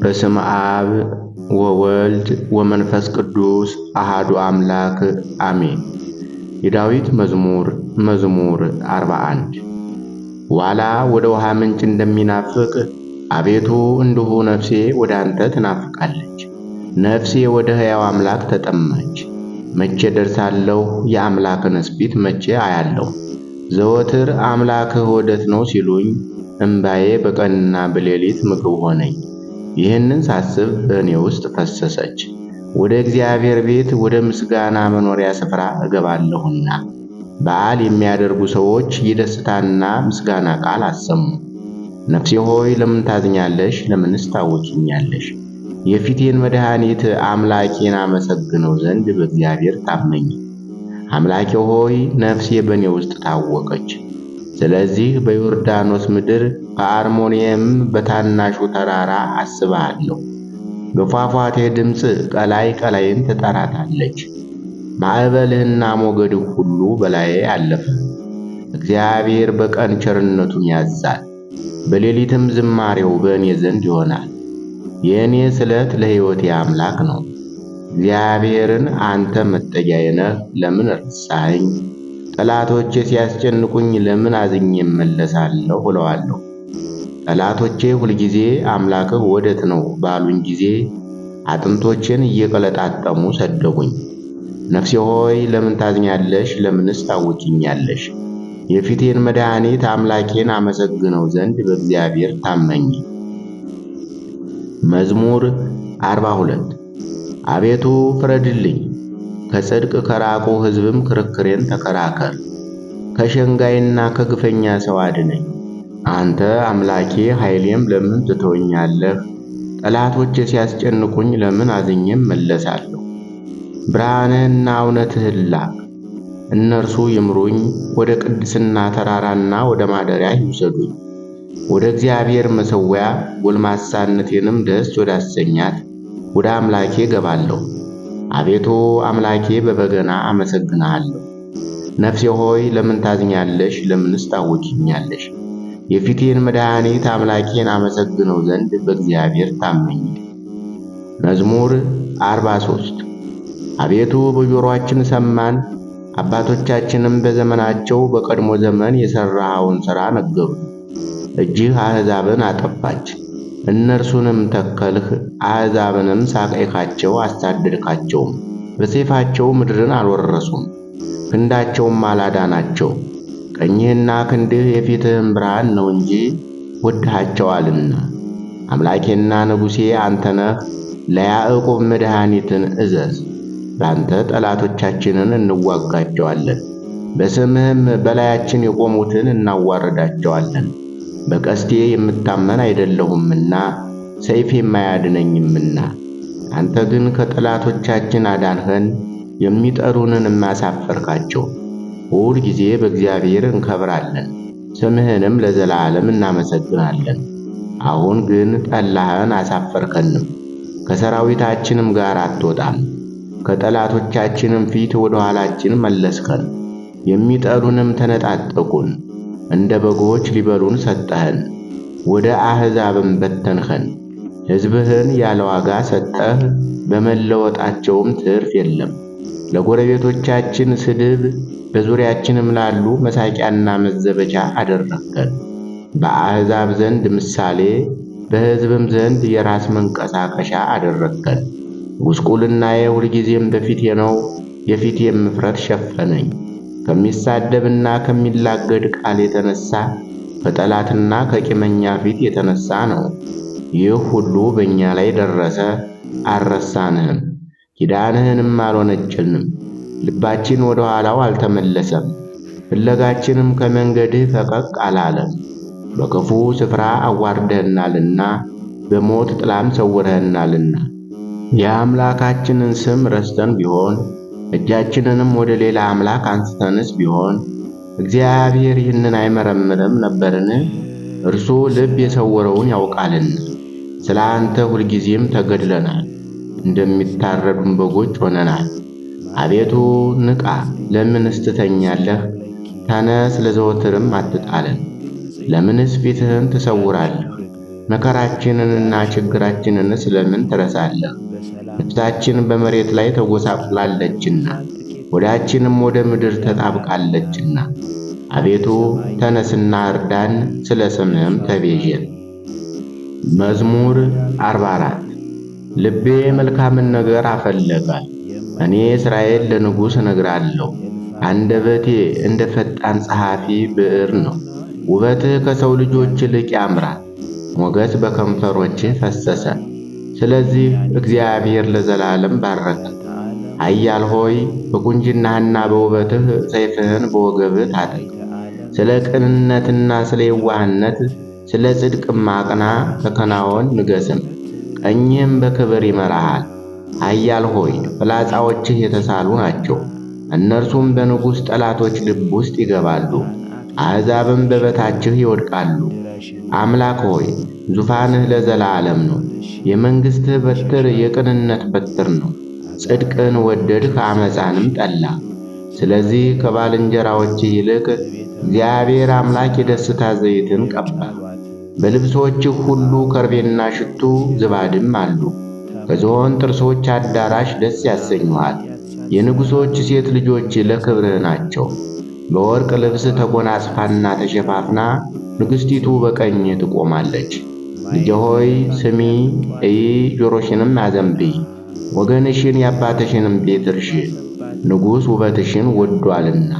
በስመ አብ ወወልድ ወመንፈስ ቅዱስ አሃዱ አምላክ አሜን። የዳዊት መዝሙር 41 ዋላ ወደ ውሃ ምንጭ እንደሚናፍቅ አቤቱ እንዲሁ ነፍሴ ወደ አንተ ትናፍቃለች። ነፍሴ ወደ ሕያው አምላክ ተጠማች። መቼ ደርሳለሁ? የአምላክንስ ፊት መቼ አያለሁ? ዘወትር አምላክህ ወዴት ነው ሲሉኝ እምባዬ በቀንና በሌሊት ምግብ ሆነኝ። ይህንን ሳስብ በእኔ ውስጥ ፈሰሰች። ወደ እግዚአብሔር ቤት ወደ ምስጋና መኖሪያ ስፍራ እገባለሁና። በዓል የሚያደርጉ ሰዎች የደስታና ምስጋና ቃል አሰሙ። ነፍሴ ሆይ ለምን ታዝኛለሽ? ለምንስ ታውኪኛለሽ? የፊቴን መድኃኒት አምላኬን አመሰግነው ዘንድ በእግዚአብሔር ታመኝ። አምላኬ ሆይ ነፍሴ በእኔ ውስጥ ታወቀች። ስለዚህ በዮርዳኖስ ምድር በአርሞንዔም በታናሹ ተራራ አስብሃለሁ። በፏፏቴ ድምፅ ቀላይ ቀላይን ትጠራታለች። ማዕበልህና ሞገድህ ሁሉ በላዬ አለፈ። እግዚአብሔር በቀን ቸርነቱን ያዝዛል፣ በሌሊትም ዝማሬው በእኔ ዘንድ ይሆናል። የእኔ ስለት ለሕይወቴ አምላክ ነው። እግዚአብሔርን አንተ መጠጊያዬ ነህ፣ ለምን ረሳኸኝ? ጠላቶቼ ሲያስጨንቁኝ ለምን አዝኜ እመለሳለሁ እለዋለሁ። ጠላቶቼ ሁልጊዜ አምላክህ ወዴት ነው ባሉኝ ጊዜ አጥንቶቼን እየቀለጣጠሙ ሰደቡኝ። ነፍሴ ሆይ ለምን ታዝኛለሽ? ለምንስ ታውኪኛለሽ? የፊቴን መድኃኒት አምላኬን አመሰግነው ዘንድ በእግዚአብሔር ታመኝ። መዝሙር 42 አቤቱ ፍረድልኝ፣ ከጽድቅ ከራቁ ሕዝብም ክርክሬን ተከራከር። ከሸንጋይና ከግፈኛ ሰው አድነኝ። አንተ አምላኬ ኃይሌም ለምን ትተወኛለህ? ጠላቶቼ ሲያስጨንቁኝ ለምን አዝኜ እመለሳለሁ? ብርሃንህና እውነትህን ላክ፣ እነርሱ ይምሩኝ። ወደ ቅድስና ተራራና ወደ ማደሪያ ይውሰዱኝ። ወደ እግዚአብሔር መሠዊያ ጎልማሳነቴንም ደስ ወዳሰኛት ወደ አምላኬ እገባለሁ። አቤቱ አምላኬ በበገና አመሰግንሃለሁ። ነፍሴ ሆይ ለምን ታዝኛለሽ? ለምንስ ታውኪኛለሽ? የፊቴን መድኃኒት አምላኬን አመሰግነው ዘንድ በእግዚአብሔር ታመኝ። መዝሙር 43 አቤቱ በጆሮአችን ሰማን፣ አባቶቻችንም በዘመናቸው በቀድሞ ዘመን የሠራኸውን ሥራ ነገሩ። እጅህ አሕዛብን አጠፋች፣ እነርሱንም ተከልህ። አሕዛብንም ሳቀይካቸው፣ አሳደድካቸውም። በሰይፋቸው ምድርን አልወረሱም፣ ክንዳቸውም አላዳናቸው። ቀኝህና ክንድህ የፊትህም ብርሃን ነው እንጂ ወድሃቸዋልና። አምላኬና ንጉሴ አንተ ነህ፣ ለያዕቆብ መድኃኒትን እዘዝ። በአንተ ጠላቶቻችንን እንዋጋቸዋለን፣ በስምህም በላያችን የቆሙትን እናዋርዳቸዋለን። በቀስቴ የምታመን አይደለሁምና ሰይፌም አያድነኝምና። አንተ ግን ከጠላቶቻችን አዳንኸን፣ የሚጠሉንን አሳፈርካቸው። ሁል ጊዜ በእግዚአብሔር እንከብራለን፣ ስምህንም ለዘላለም እናመሰግናለን። አሁን ግን ጠላኸን፣ አሳፈርከንም፣ ከሰራዊታችንም ጋር አትወጣም። ከጠላቶቻችንም ፊት ወደ ኋላችን መለስከን፣ የሚጠሉንም ተነጣጠቁን። እንደ በጎች ሊበሉን ሰጠኸን፣ ወደ አሕዛብም በተንኸን። ሕዝብህን ያለ ዋጋ ሰጠህ፣ በመለወጣቸውም ትርፍ የለም። ለጎረቤቶቻችን ስድብ፣ በዙሪያችንም ላሉ መሳቂያና መዘበቻ አደረግከን። በአሕዛብ ዘንድ ምሳሌ፣ በሕዝብም ዘንድ የራስ መንቀሳቀሻ አደረግከን። ጉስቁልናዬ ሁልጊዜም በፊቴ ነው፣ የፊቴም እፍረት ሸፈነኝ። ከሚሳደብና ከሚላገድ ቃል የተነሣ ከጠላትና ከቂመኛ ፊት የተነሣ ነው። ይህ ሁሉ በእኛ ላይ ደረሰ፣ አልረሳንህም፣ ኪዳንህንም አልወነጀልንም። ልባችን ወደ ኋላው አልተመለሰም፣ ፍለጋችንም ከመንገድህ ፈቀቅ አላለም። በክፉ ስፍራ አዋርደህናልና፣ በሞት ጥላም ሰውረህናልና። የአምላካችንን ስም ረስተን ቢሆን፣ እጃችንንም ወደ ሌላ አምላክ አንስተንስ ቢሆን፣ እግዚአብሔር ይህንን አይመረምርም ነበርን? እርሱ ልብ የሰወረውን ያውቃልና። ስለ አንተ ሁልጊዜም ተገድለናል፣ እንደሚታረዱም በጎች ሆነናል። አቤቱ ንቃ፣ ለምንስ ትተኛለህ? ተነስ፣ ለዘወትርም አትጣለን። ለምንስ ፊትህን ትሰውራለህ? መከራችንንና ችግራችንን ስለምን ትረሳለህ? ነፍሳችን በመሬት ላይ ተጎሳቁላለችና ሆዳችንም ወደ ምድር ተጣብቃለችና። አቤቱ ተነስና እርዳን፣ ስለ ስምህም ተቤዠን። መዝሙር 44 ልቤ መልካምን ነገር አፈለገ። እኔ እስራኤል ለንጉሥ እነግራለሁ። አንደበቴ እንደ ፈጣን ጸሐፊ ብዕር ነው። ውበትህ ከሰው ልጆች ይልቅ ያምራል፣ ሞገስ በከንፈሮችህ ፈሰሰ። ስለዚህ እግዚአብሔር ለዘላለም ባረከ። ኃያል ሆይ በቁንጅናህና በውበትህ ሰይፍህን በወገብህ ታጠቅ። ስለ ቅንነትና ስለ የዋህነት ስለ ጽድቅም አቅና፣ ተከናወን ንገስም፣ ቀኝህም በክብር ይመራሃል። ኃያል ሆይ ፍላጻዎችህ የተሳሉ ናቸው፣ እነርሱም በንጉሥ ጠላቶች ልብ ውስጥ ይገባሉ፣ አሕዛብም በበታችህ ይወድቃሉ። አምላክ ሆይ ዙፋንህ ለዘላለም ነው፣ የመንግሥትህ በትር የቅንነት በትር ነው። ጽድቅን ወደድህ ዓመፃንም ጠላ። ስለዚህ ከባልንጀራዎችህ ይልቅ እግዚአብሔር አምላክ የደስታ ዘይትን ቀባ። በልብሶችህ ሁሉ ከርቤና ሽቱ ዝባድም አሉ። ከዝሆን ጥርሶች አዳራሽ ደስ ያሰኙሃል። የንጉሶች ሴት ልጆች ለክብርህ ናቸው። በወርቅ ልብስ ተጎናጽፋና ተሸፋፍና ንግሥቲቱ በቀኝህ ትቆማለች። ልጄ ሆይ ስሚ፣ እይ፣ ጆሮሽንም አዘንብዪ። ወገንሽን የአባትሽንም ቤት እርሺ። ንጉሥ ውበትሽን ወዷልና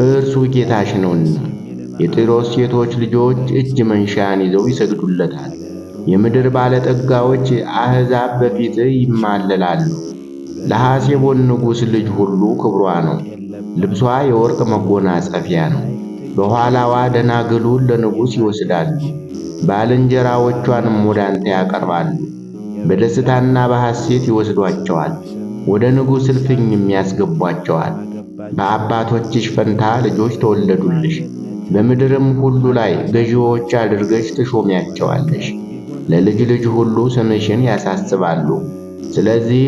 እርሱ ጌታሽ ነውና። የጢሮስ ሴቶች ልጆች እጅ መንሻን ይዘው ይሰግዱለታል። የምድር ባለጠጋዎች አሕዛብ በፊትህ ይማለላሉ። ለሐሴቦን ንጉሥ ልጅ ሁሉ ክብሯ ነው፣ ልብሷ የወርቅ መጎናጸፊያ ነው። በኋላዋ ደናግሉን ለንጉሥ ይወስዳሉ፣ ባልንጀራዎቿንም ወደ አንተ ያቀርባሉ። በደስታና በሐሴት ይወስዷቸዋል፣ ወደ ንጉሥ እልፍኝም ያስገቧቸዋል። በአባቶችሽ ፈንታ ልጆች ተወለዱልሽ፣ በምድርም ሁሉ ላይ ገዢዎች አድርገሽ ትሾሚያቸዋለሽ። ለልጅ ልጅ ሁሉ ስምሽን ያሳስባሉ። ስለዚህ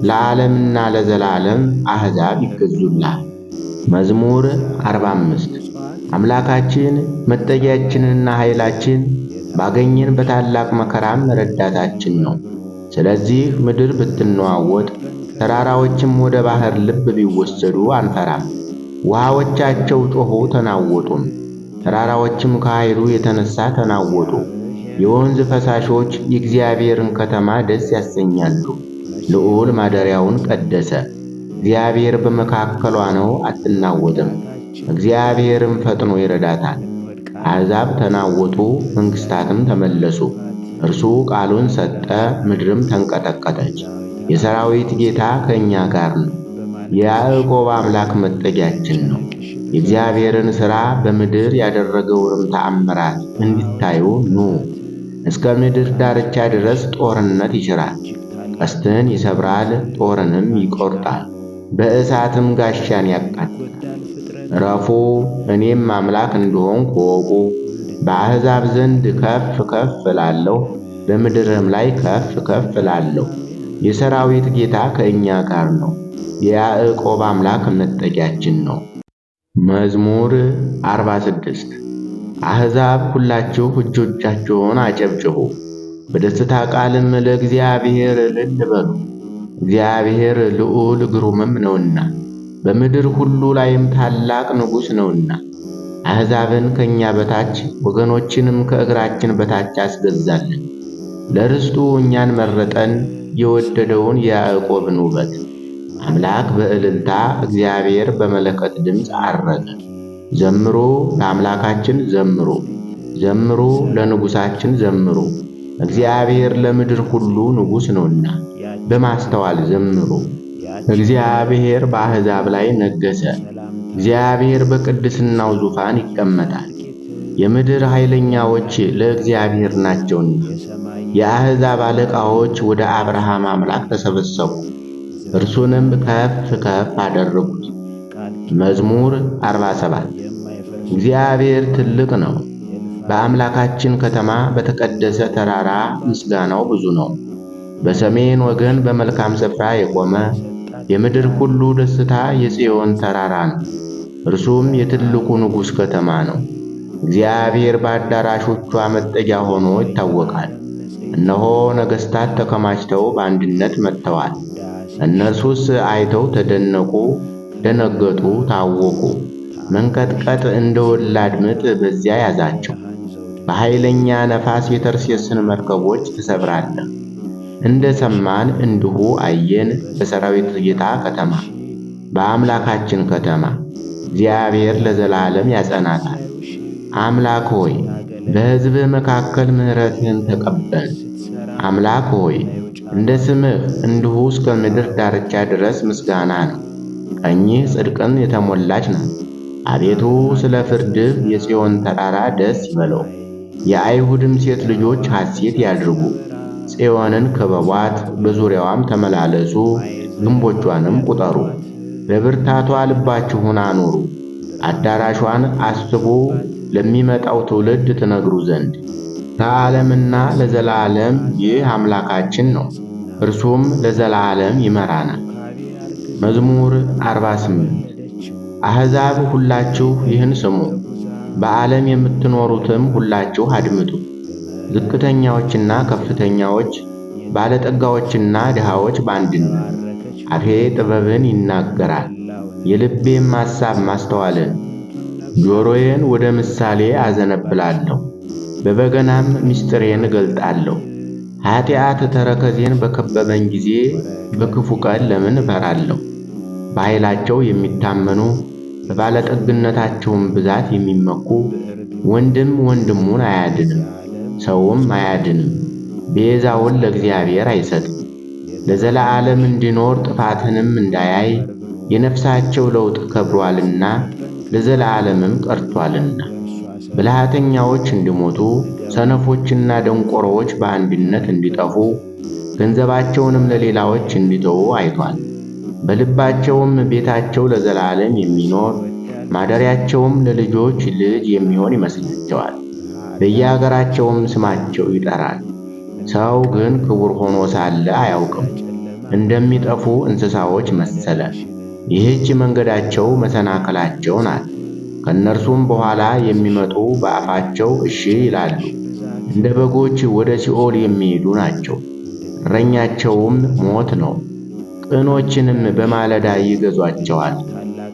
ለዓለምና ለዘላለም አሕዛብ ይገዙልሃል። መዝሙር 45 አምላካችን መጠጊያችንና ኃይላችን፣ ባገኘን በታላቅ መከራም ረዳታችን ነው። ስለዚህ ምድር ብትነዋወጥ ተራራዎችም ወደ ባሕር ልብ ቢወሰዱ አንፈራም። ውሃዎቻቸው ጮኹ ተናወጡም፣ ተራራዎችም ከኃይሉ የተነሣ ተናወጡ። የወንዝ ፈሳሾች የእግዚአብሔርን ከተማ ደስ ያሰኛሉ። ልዑል ማደሪያውን ቀደሰ። እግዚአብሔር በመካከሏ ነው፣ አትናወጥም። እግዚአብሔርም ፈጥኖ ይረዳታል። አሕዛብ ተናወጡ፣ መንግሥታትም ተመለሱ። እርሱ ቃሉን ሰጠ፣ ምድርም ተንቀጠቀጠች። የሰራዊት ጌታ ከእኛ ጋር ነው፣ የያዕቆብ አምላክ መጠጊያችን ነው። የእግዚአብሔርን ሥራ በምድር ያደረገውንም ተአምራት እንዲታዩ ኑ። እስከ ምድር ዳርቻ ድረስ ጦርነት ይሽራል፣ ቀስትን ይሰብራል፣ ጦርንም ይቈርጣል፣ በእሳትም ጋሻን ያቃጥላል። ዕረፉ፣ እኔም አምላክ እንደሆንኩ እወቁ። በአሕዛብ ዘንድ ከፍ ከፍ እላለሁ፣ በምድርም ላይ ከፍ ከፍ እላለሁ። የሰራዊት ጌታ ከእኛ ጋር ነው፣ የያዕቆብ አምላክ መጠጊያችን ነው። መዝሙር 46 አሕዛብ ሁላችሁ እጆቻችሁን አጨብጭቡ፣ በደስታ ቃልም ለእግዚአብሔር እልል በሉ። እግዚአብሔር ልዑል ግሩምም ነውና በምድር ሁሉ ላይም ታላቅ ንጉሥ ነውና። አሕዛብን ከእኛ በታች ወገኖችንም ከእግራችን በታች አስገዛልን። ለርስቱ እኛን መረጠን፣ የወደደውን የያዕቆብን ውበት። አምላክ በእልልታ እግዚአብሔር በመለከት ድምፅ ዐረገ። ዘምሩ፣ ለአምላካችን ዘምሩ፣ ዘምሩ፣ ለንጉሣችን ዘምሩ። እግዚአብሔር ለምድር ሁሉ ንጉሥ ነውና በማስተዋል ዘምሩ። እግዚአብሔር በአሕዛብ ላይ ነገሠ። እግዚአብሔር በቅድስናው ዙፋን ይቀመጣል። የምድር ኃይለኛዎች ለእግዚአብሔር ናቸውና የአሕዛብ አለቃዎች ወደ አብርሃም አምላክ ተሰበሰቡ፣ እርሱንም ከፍ ከፍ አደረጉት። መዝሙር 47 እግዚአብሔር ትልቅ ነው። በአምላካችን ከተማ በተቀደሰ ተራራ ምስጋናው ብዙ ነው። በሰሜን ወገን በመልካም ስፍራ የቆመ የምድር ሁሉ ደስታ የጽዮን ተራራ ነው። እርሱም የትልቁ ንጉሥ ከተማ ነው። እግዚአብሔር በአዳራሾቿ መጠጊያ ሆኖ ይታወቃል። እነሆ ነገሥታት ተከማችተው በአንድነት መጥተዋል። እነርሱስ አይተው ተደነቁ፣ ደነገጡ፣ ታወቁ። መንቀጥቀጥ እንደ ወላድ ምጥ በዚያ ያዛቸው። በኃይለኛ ነፋስ የተርሴስን መርከቦች ትሰብራለህ። እንደ ሰማን እንዲሁ አየን። በሠራዊት ጌታ ከተማ፣ በአምላካችን ከተማ እግዚአብሔር ለዘላለም ያጸናታል። አምላክ ሆይ በሕዝብህ መካከል ምሕረትህን ተቀበል። አምላክ ሆይ እንደ ስምህ እንዲሁ እስከ ምድር ዳርቻ ድረስ ምስጋና ነው። ቀኝህ ጽድቅን የተሞላች ናት። አቤቱ ስለ ፍርድህ የጽዮን ተራራ ደስ ይበለው፣ የአይሁድም ሴት ልጆች ሐሴት ያድርጉ። ጽዮንን ክበቧት፣ በዙሪያዋም ተመላለሱ፣ ግንቦቿንም ቁጠሩ። በብርታቷ ልባችሁን አኑሩ፣ አዳራሿን አስቡ፣ ለሚመጣው ትውልድ ትነግሩ ዘንድ። ከዓለምና ለዘላለም ይህ አምላካችን ነው፣ እርሱም ለዘላለም ይመራናል። መዝሙር 48 አሕዛብ ሁላችሁ ይህን ስሙ፣ በዓለም የምትኖሩትም ሁላችሁ አድምጡ። ዝቅተኛዎችና ከፍተኛዎች፣ ባለጠጋዎችና ድሃዎች በአንድነት። አፌ ጥበብን ይናገራል፣ የልቤም ሐሳብ ማስተዋልን። ጆሮዬን ወደ ምሳሌ አዘነብላለሁ፣ በበገናም ምስጢሬን እገልጣለሁ። ኃጢአት ተረከዜን በከበበኝ ጊዜ በክፉ ቀን ለምን እፈራለሁ? በኃይላቸው የሚታመኑ በባለጠግነታቸውም ብዛት የሚመኩ ወንድም ወንድሙን አያድንም፣ ሰውም አያድንም። ቤዛውን ለእግዚአብሔር አይሰጥም። ለዘላለም እንዲኖር ጥፋትንም እንዳያይ የነፍሳቸው ለውጥ ከብሮአልና ለዘላለምም ቀርቶአልና። ብልሃተኛዎች እንዲሞቱ ሰነፎችና ደንቆሮዎች በአንድነት እንዲጠፉ ገንዘባቸውንም ለሌላዎች እንዲተዉ አይቷል። በልባቸውም ቤታቸው ለዘላለም የሚኖር ማደሪያቸውም ለልጆች ልጅ የሚሆን ይመስላቸዋል። በየአገራቸውም ስማቸው ይጠራል። ሰው ግን ክቡር ሆኖ ሳለ አያውቅም፣ እንደሚጠፉ እንስሳዎች መሰለ። ይህች መንገዳቸው መሰናክላቸው ናት። ከእነርሱም በኋላ የሚመጡ በአፋቸው እሺ ይላሉ። እንደ በጎች ወደ ሲኦል የሚሄዱ ናቸው፣ እረኛቸውም ሞት ነው። ቅኖችንም በማለዳ ይገዟቸዋል፣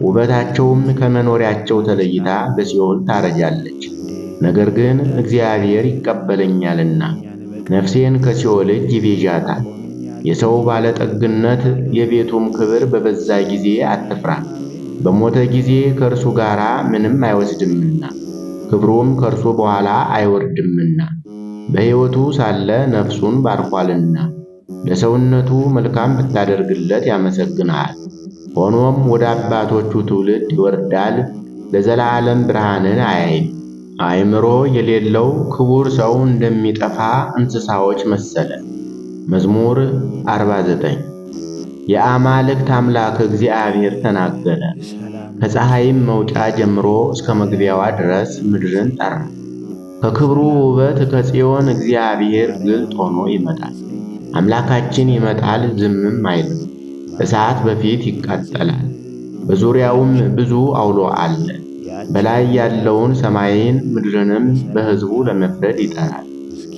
ውበታቸውም ከመኖሪያቸው ተለይታ በሲኦል ታረጃለች። ነገር ግን እግዚአብሔር ይቀበለኛልና ነፍሴን ከሲኦል እጅ ይቤዣታል። የሰው ባለጠግነት የቤቱም ክብር በበዛ ጊዜ አትፍራ። በሞተ ጊዜ ከእርሱ ጋር ምንም አይወስድምና ክብሩም ከእርሱ በኋላ አይወርድምና። በሕይወቱ ሳለ ነፍሱን ባርኳልና ለሰውነቱ መልካም ብታደርግለት ያመሰግንሃል። ሆኖም ወደ አባቶቹ ትውልድ ይወርዳል፣ ለዘላለም ብርሃንን አያይም። አእምሮ የሌለው ክቡር ሰው እንደሚጠፋ እንስሳዎች መሰለ። መዝሙር 49 የአማልክት አምላክ እግዚአብሔር ተናገረ። ከፀሐይም መውጫ ጀምሮ እስከ መግቢያዋ ድረስ ምድርን ጠራ። ከክብሩ ውበት ከጽዮን እግዚአብሔር ግልጥ ሆኖ ይመጣል። አምላካችን ይመጣል፣ ዝምም አይልም። እሳት በፊት ይቃጠላል፣ በዙሪያውም ብዙ አውሎ አለ። በላይ ያለውን ሰማይን ምድርንም በሕዝቡ ለመፍረድ ይጠራል።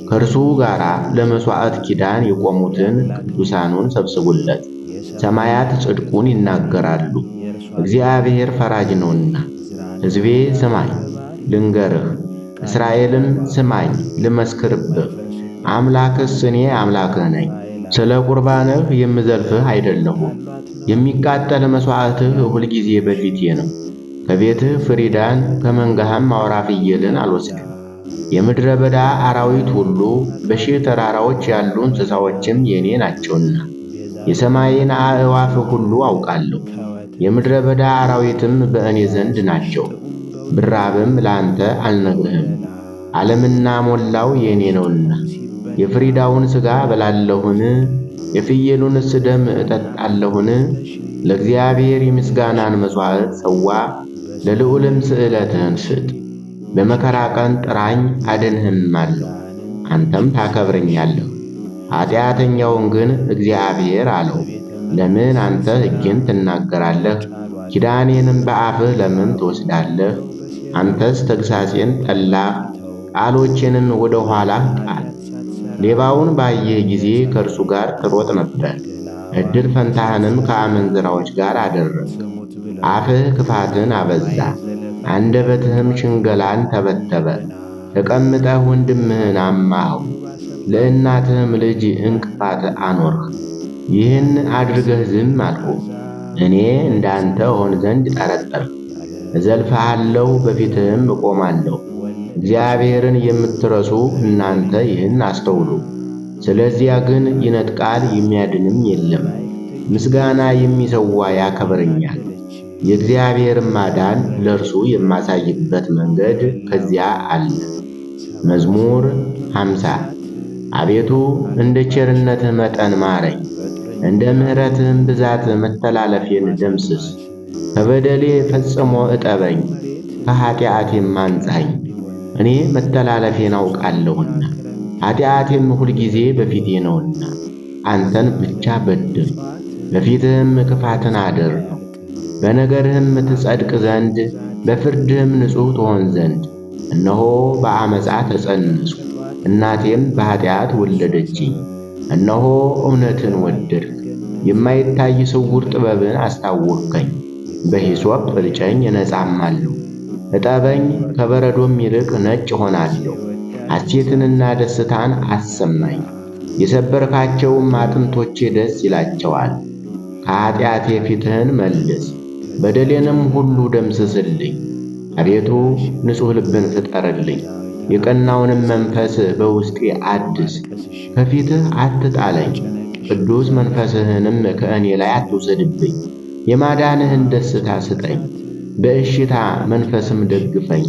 ከእርሱ ጋር ለመሥዋዕት ኪዳን የቆሙትን ቅዱሳኑን ሰብስቡለት። ሰማያት ጽድቁን ይናገራሉ፣ እግዚአብሔር ፈራጅ ነውና። ሕዝቤ ስማኝ ልንገርህ፣ እስራኤልም ስማኝ ልመስክርብህ። አምላክስ እኔ አምላክህ ነኝ። ስለ ቁርባንህ የምዘልፍህ አይደለሁም። የሚቃጠል መሥዋዕትህ ሁልጊዜ በፊቴ ነው። ከቤትህ ፍሪዳን ከመንጋህም አውራ ፍየልን አልወስድም። የምድረ በዳ አራዊት ሁሉ በሺህ ተራራዎች ያሉ እንስሳዎችም የኔ ናቸውና የሰማይን አዕዋፍ ሁሉ አውቃለሁ። የምድረ በዳ አራዊትም በእኔ ዘንድ ናቸው። ብራብም ላንተ አልነግርህም፣ ዓለምና ሞላው የኔ ነውና። የፍሪዳውን ሥጋ በላለሁን? የፍየሉንስ ደም እጠጣለሁን? ለእግዚአብሔር የምስጋናን መሥዋዕት ሰዋ፣ ለልዑልም ስእለትህን ስጥ። በመከራ ቀን ጥራኝ አድንህማለሁ፣ አንተም ታከብረኛለህ። ኃጢአተኛውን ግን እግዚአብሔር አለው፣ ለምን አንተ ሕጌን ትናገራለህ? ኪዳኔንም በአፍህ ለምን ትወስዳለህ? አንተስ ተግሣጼን ጠላህ፣ ቃሎቼንም ወደ ኋላህ ጣል። ሌባውን ባየህ ጊዜ ከእርሱ ጋር ትሮጥ ነበር፣ ዕድል ፈንታህንም ከአመንዝራዎች ጋር አደረግህ። አፍህ ክፋትን አበዛ፣ አንደበትህም ሽንገላን ተበተበ። ተቀምጠህ ወንድምህን አማኸው፣ ለእናትህም ልጅ እንቅፋት አኖርህ። ይህን አድርገህ ዝም አልሁህ። እኔ እንዳንተ እሆን ዘንድ ጠረጠርሁ። እዘልፍሃለሁ፣ በፊትህም እቆማለሁ። እግዚአብሔርን የምትረሱ እናንተ ይህን አስተውሉ። ስለዚያ ግን ይነጥቃል የሚያድንም የለም። ምስጋና የሚሠዋ ያከብረኛል። የእግዚአብሔርን ማዳን ለእርሱ የማሳይበት መንገድ ከዚያ አለ። መዝሙር 50 አቤቱ እንደ ቸርነትህ መጠን ማረኝ፣ እንደ ምሕረትህም ብዛት መተላለፌን ደምስስ። ከበደሌ ፈጽሞ እጠበኝ፣ ከኃጢአቴም አንጻኝ። እኔ መተላለፌን አውቃለሁና ኃጢአቴም ሁልጊዜ በፊቴ ነውና። አንተን ብቻ በደልሁ፣ በፊትህም ክፋትን አደረግሁ። በነገርህም ትጸድቅ ዘንድ በፍርድህም ንጹሕ ትሆን ዘንድ እነሆ በዓመፃ ተፀነስሁ፣ እናቴም በኃጢአት ወለደችኝ። እነሆ እውነትን ወደድህ፣ የማይታይ ስውር ጥበብን አስታወቅከኝ። በሂሶጵ እርጨኝ እነጻማለሁ፣ እጠበኝ ከበረዶም ይልቅ ነጭ ሆናለሁ። ሐሴትንና ደስታን አሰማኝ፣ የሰበርካቸውም አጥንቶቼ ደስ ይላቸዋል። ከኃጢአቴ ፊትህን መልስ፣ በደሌንም ሁሉ ደምስስልኝ። አቤቱ ንጹሕ ልብን ፍጠርልኝ፣ የቀናውንም መንፈስ በውስጤ አድስ። ከፊትህ አትጣለኝ፣ ቅዱስ መንፈስህንም ከእኔ ላይ አትውሰድብኝ። የማዳንህን ደስታ ስጠኝ፣ በእሽታ መንፈስም ደግፈኝ።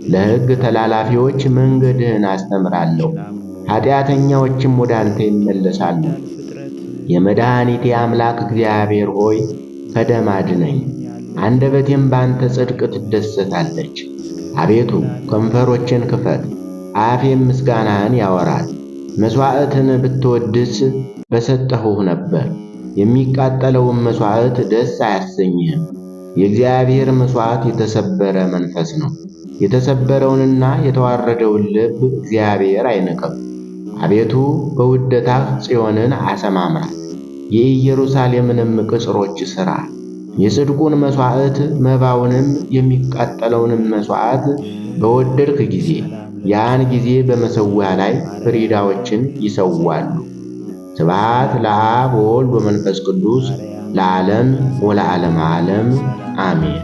ለሕግ ተላላፊዎች መንገድህን አስተምራለሁ፣ ኃጢአተኛዎችም ወደ አንተ ይመለሳሉ። የመድኃኒቴ አምላክ እግዚአብሔር ሆይ ከደም አድነኝ፣ አንደበቴም ባንተ ጽድቅ ትደሰታለች። አቤቱ ከንፈሮቼን ክፈት፣ አፌም ምስጋናህን ያወራል። መሥዋዕትን ብትወድስ በሰጠሁህ ነበር፣ የሚቃጠለውን መሥዋዕት ደስ አያሰኝህም። የእግዚአብሔር መሥዋዕት የተሰበረ መንፈስ ነው፣ የተሰበረውንና የተዋረደውን ልብ እግዚአብሔር አይንቅም። አቤቱ በውደታህ ጽዮንን አሰማምራት፣ የኢየሩሳሌምንም ቅጽሮች ሥራ። የጽድቁን መሥዋዕት መባውንም የሚቃጠለውንም መሥዋዕት በወደድክ ጊዜ ያን ጊዜ በመሠዊያ ላይ ፍሪዳዎችን ይሰዋሉ። ስብሐት ለአብ ወወልድ ወመንፈስ ቅዱስ ለዓለም ወለዓለመ ዓለም አሜን።